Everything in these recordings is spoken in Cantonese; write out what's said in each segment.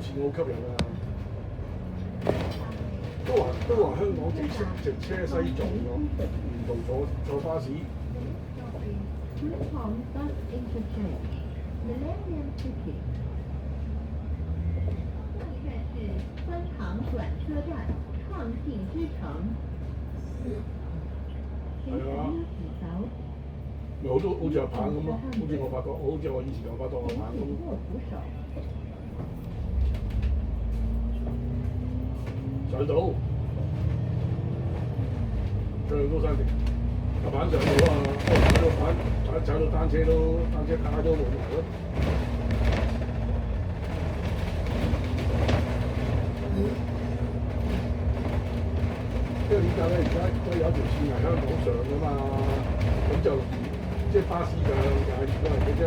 線好吸引啊！都話香港直車西藏咯，唔同坐巴士。Platform bus interchange, Millennium City。下一站是观塘转车站，创信之城。请勿洗手。咪好似有棒咁咯，好似我發覺，好似我以前有發當個棒咁。握扶手。上到，上高山頂，個板上到啊！踩到單車打都冇埋咯。因為點解咧？而家都有一條線係香港上㗎嘛，咁就即係巴士就22個人嘅啫，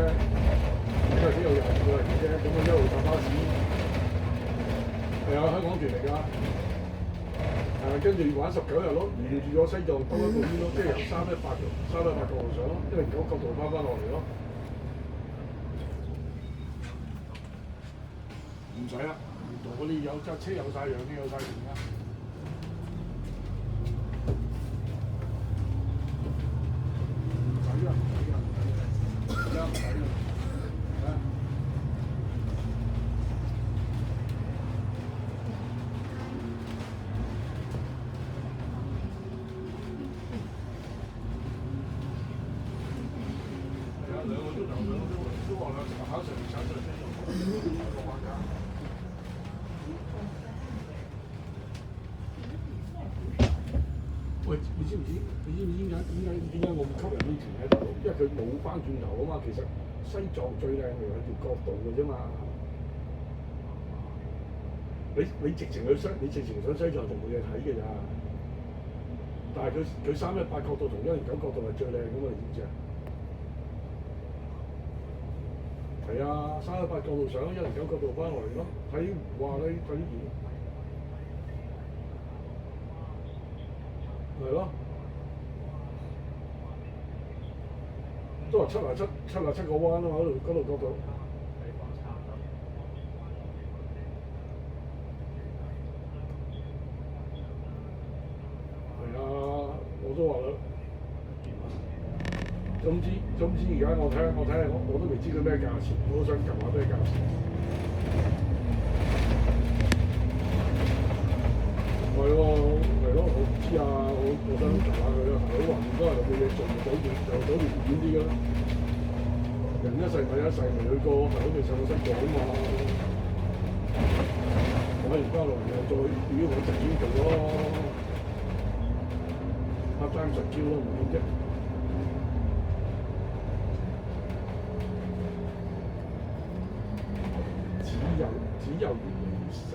而家只有22個人嘅啫，咁一路搭巴士。係啊，香港團嚟㗎。跟住玩19日咯，沿住個西藏兜一個圈咯，即係由318角度上咯，因為嗰角度翻落嚟咯。唔使啦，沿途嗰啲有架車有晒樣啲，有晒電啦。唔使啦，唔使啦。喂，你知唔知點解我咁吸引呢團喺度？因為佢冇翻轉頭啊嘛。其實西藏最靚嘅係條角度嘅啫嘛。你直情上西藏就冇嘢睇嘅咋。但係佢318角度同109角度係最靚嘅嘛，你知唔知啊？係啊，318角度上，109角度翻落嚟咯。睇湖啊，睇啲魚。係咯，都話77個彎啊嘛，嗰度角度。係啊，我都話啦。總之而家我睇下，我都未知佢咩價錢，我都想撳下咩價錢。係喎，我唔知啊，我想撳下佢啦。大佬話唔該係冇嘢做，就遠啲㗎啦。人一世物一世，未去過，大佬未上過西藏啊嘛。我而家落嚟又再表我直接做咯，part-time實招咯，唔點啫。只有原死。